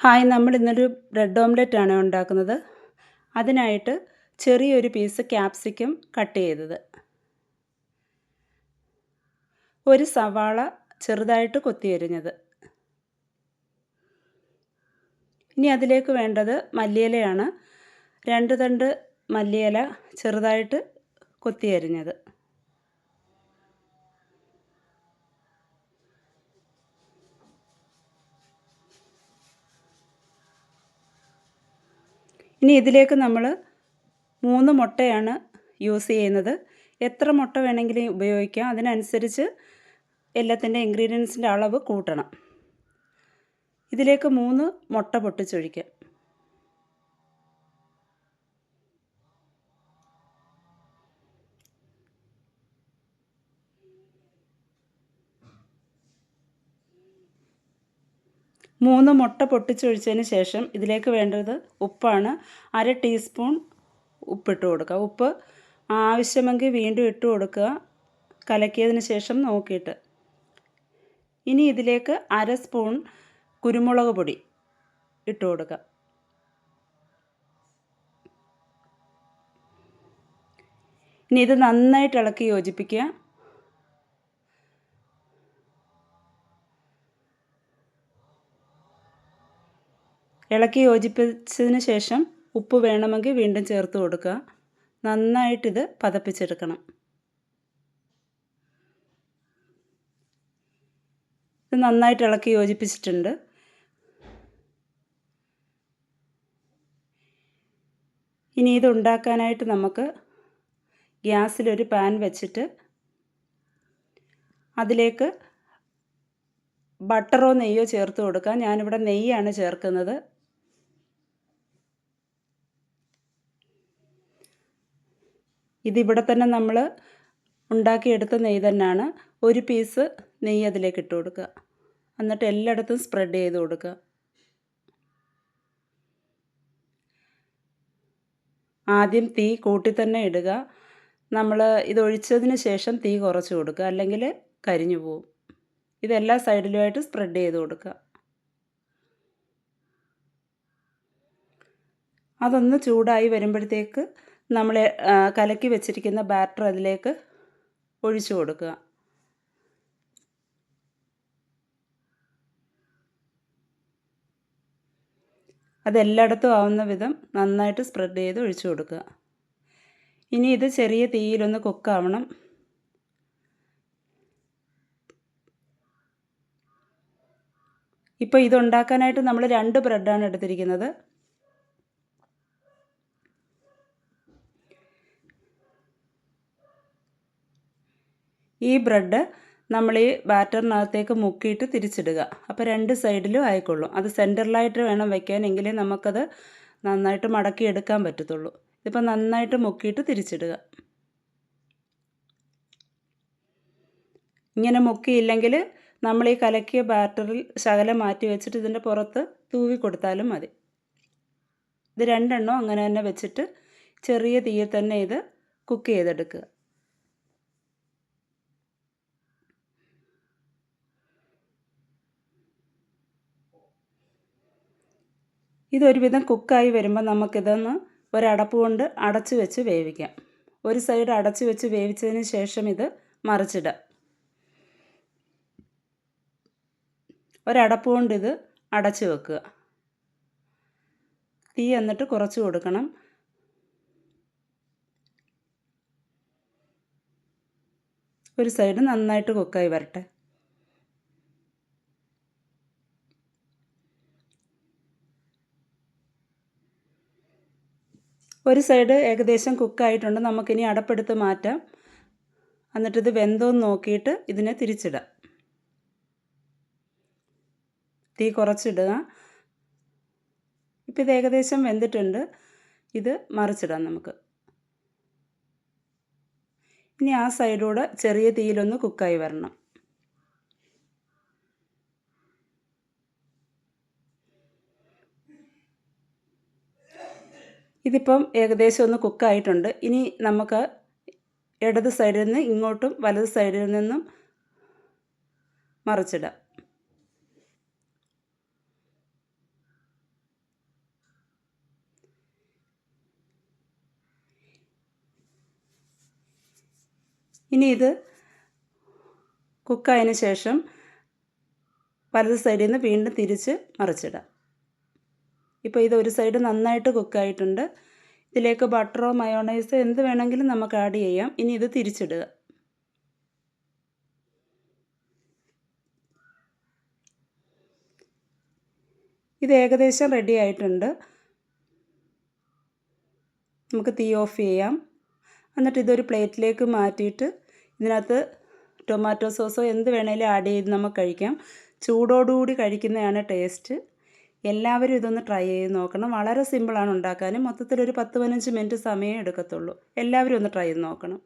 Hi, നമ്മൾ ഇന്നൊരു bread omelette ആണ് ഉണ്ടാക്കുന്നത്. അതിനായിട്ട് ചെറിയൊരു പീസ് ക്യാപ്സിക്കം കട്ട് ചെയ്തത്, ഒരു സവാള ചെറുതായിട്ട് കൊത്തിയരിഞ്ഞത്. ഇനി അതിലേക്ക് വേണ്ടത് മല്ലിയിലയാണ്. 2 തണ്ട് മല്ലിയില ചെറുതായിട്ട് കൊത്തിയരിഞ്ഞത്. ഇനി ഇതിലേക്ക് നമ്മൾ 3 മുട്ടയാണ് യൂസ് ചെയ്യുന്നത്. എത്ര മുട്ട വേണമെങ്കിലും ഉപയോഗിക്കാം. അതിനനുസരിച്ച് എല്ലാത്തിൻ്റെ ഇൻഗ്രീഡിയൻസിൻ്റെ അളവ് കൂട്ടണം. ഇതിലേക്ക് 3 മുട്ട പൊട്ടിച്ചൊഴിക്കാം. മൂന്ന് മുട്ട പൊട്ടിച്ചൊഴിച്ചതിന് ശേഷം ഇതിലേക്ക് വേണ്ടത് ഉപ്പാണ്. 1/2 ടീസ്പൂൺ ഉപ്പിട്ട് കൊടുക്കുക. ഉപ്പ് ആവശ്യമെങ്കിൽ വീണ്ടും ഇട്ട് കൊടുക്കുക, കലക്കിയതിന് ശേഷം നോക്കിയിട്ട്. ഇനി ഇതിലേക്ക് 1/2 സ്പൂൺ കുരുമുളക് പൊടി ഇട്ട് കൊടുക്കുക. ഇനി ഇത് നന്നായിട്ട് ഇളക്കി യോജിപ്പിക്കുക. ഇളക്കി യോജിപ്പിച്ചതിന് ശേഷം ഉപ്പ് വേണമെങ്കിൽ വീണ്ടും ചേർത്ത് കൊടുക്കുക. നന്നായിട്ടിത് പതപ്പിച്ചെടുക്കണം. ഇത് നന്നായിട്ട് ഇളക്കി യോജിപ്പിച്ചിട്ടുണ്ട്. ഇനി ഇത് ഉണ്ടാക്കാനായിട്ട് നമുക്ക് ഗ്യാസിലൊരു പാൻ വെച്ചിട്ട് അതിലേക്ക് ബട്ടറോ നെയ്യോ ചേർത്ത് കൊടുക്കാം. ഞാനിവിടെ നെയ്യാണ് ചേർക്കുന്നത്. ഇതിവിടെ തന്നെ നമ്മൾ ഉണ്ടാക്കിയെടുത്ത നെയ്യ് തന്നെയാണ്. ഒരു പീസ് നെയ്യ് അതിലേക്ക് ഇട്ട് കൊടുക്കുക. എന്നിട്ട് എല്ലായിടത്തും സ്പ്രെഡ് ചെയ്ത് കൊടുക്കുക. ആദ്യം തീ കൂട്ടി തന്നെ ഇടുക. നമ്മൾ ഇതൊഴിച്ചതിന് ശേഷം തീ കുറച്ച് കൊടുക്കുക, അല്ലെങ്കിൽ കരിഞ്ഞു പോവും. ഇതെല്ലാ സൈഡിലുമായിട്ട് സ്പ്രെഡ് ചെയ്ത് കൊടുക്കുക. അതൊന്ന് ചൂടായി വരുമ്പോഴത്തേക്ക് നമ്മൾ കലക്കി വെച്ചിരിക്കുന്ന ബാറ്റർ അതിലേക്ക് ഒഴിച്ചു കൊടുക്കുക. അതെല്ലായിടത്തും ആവുന്ന വിധം നന്നായിട്ട് സ്പ്രെഡ് ചെയ്ത് ഒഴിച്ചു കൊടുക്കുക. ഇനി ഇത് ചെറിയ തീയിലൊന്ന് കുക്കാവണം. ഇപ്പോൾ ഇതുണ്ടാക്കാനായിട്ട് നമ്മൾ 2 ബ്രെഡാണ് എടുത്തിരിക്കുന്നത്. ഈ ബ്രെഡ് നമ്മൾ ഈ ബാറ്ററിനകത്തേക്ക് മുക്കിയിട്ട് തിരിച്ചിടുക. അപ്പോൾ 2 സൈഡിലും ആയിക്കൊള്ളും. അത് സെൻറ്ററിലായിട്ട് വേണം വയ്ക്കാൻ, എങ്കിലേ നമുക്കത് നന്നായിട്ട് മടക്കി എടുക്കാൻ പറ്റത്തുള്ളൂ. ഇതിപ്പോൾ നന്നായിട്ട് മുക്കിയിട്ട് തിരിച്ചിടുക. ഇങ്ങനെ മുക്കിയില്ലെങ്കിൽ നമ്മൾ ഈ കലക്കിയ ബാറ്ററിൽ ശകലം മാറ്റി വെച്ചിട്ട് ഇതിൻ്റെ പുറത്ത് തൂവി കൊടുത്താലും മതി. ഇത് 2 എണ്ണം അങ്ങനെ തന്നെ വെച്ചിട്ട് ചെറിയ തീയിൽ തന്നെ ഇത് കുക്ക് ചെയ്തെടുക്കുക. ഇതൊരുവിധം കുക്കായി വരുമ്പോൾ നമുക്കിതൊന്ന് ഒരടപ്പ് കൊണ്ട് അടച്ചു വെച്ച് വേവിക്കാം. ഒരു സൈഡ് അടച്ചു വെച്ച് വേവിച്ചതിന് ശേഷം ഇത് മറിച്ചിടാം. ഒരടപ്പ് കൊണ്ട് ഇത് അടച്ചു വെക്കുക. തീ എന്നിട്ട് കുറച്ച് കൊടുക്കണം. ഒരു സൈഡ് നന്നായിട്ട് കുക്കായി വരട്ടെ. ഒരു സൈഡ് ഏകദേശം കുക്കായിട്ടുണ്ട്. നമുക്കിനി അടപ്പെടുത്ത് മാറ്റാം. എന്നിട്ടിത് വെന്തോന്ന് നോക്കിയിട്ട് ഇതിനെ തിരിച്ചിടാം. തീ കുറച്ചിടുക. ഇപ്പോൾ ഇത് ഏകദേശം വെന്തിട്ടുണ്ട്. ഇത് മറിച്ചിടാം നമുക്ക്. ഇനി ആ സൈഡൂടെ ചെറിയ തീയിലൊന്ന് കുക്കായി വരണം. ഇതിപ്പം ഏകദേശം ഒന്ന് കുക്കായിട്ടുണ്ട്. ഇനി നമുക്ക് ഇടത് സൈഡിൽ നിന്ന് ഇങ്ങോട്ടും വലത് സൈഡിൽ നിന്നും മറിച്ചിടാം. ഇനി ഇത് കുക്കായതിന് ശേഷം വലത് സൈഡിൽ നിന്ന് വീണ്ടും തിരിച്ച് മറിച്ചിടാം. ഇപ്പോൾ ഇത് ഒരു സൈഡ് നന്നായിട്ട് കുക്കായിട്ടുണ്ട്. ഇതിലേക്ക് ബട്ടറോ മയോണൈസോ എന്ത് വേണമെങ്കിലും നമുക്ക് ആഡ് ചെയ്യാം. ഇനി ഇത് തിരിച്ചിടുക. ഇത് ഏകദേശം റെഡി ആയിട്ടുണ്ട്. നമുക്ക് തീ ഓഫ് ചെയ്യാം. എന്നിട്ട് ഇതൊരു പ്ലേറ്റിലേക്ക് മാറ്റിയിട്ട് ഇതിനകത്ത് ടൊമാറ്റോ സോസോ എന്ത് വേണേലും ആഡ് ചെയ്ത് നമുക്ക് കഴിക്കാം. ചൂടോടുകൂടി കഴിക്കുന്നതാണ് ടേസ്റ്റ്. എല്ലാവരും ഇതൊന്ന് ട്രൈ ചെയ്ത് നോക്കണം. വളരെ സിമ്പിളാണ് ഉണ്ടാക്കാനും. മൊത്തത്തിലൊരു 10-15 മിനിറ്റ് സമയം എടുക്കത്തുള്ളൂ. എല്ലാവരും ഒന്ന് ട്രൈ ചെയ്ത് നോക്കണം.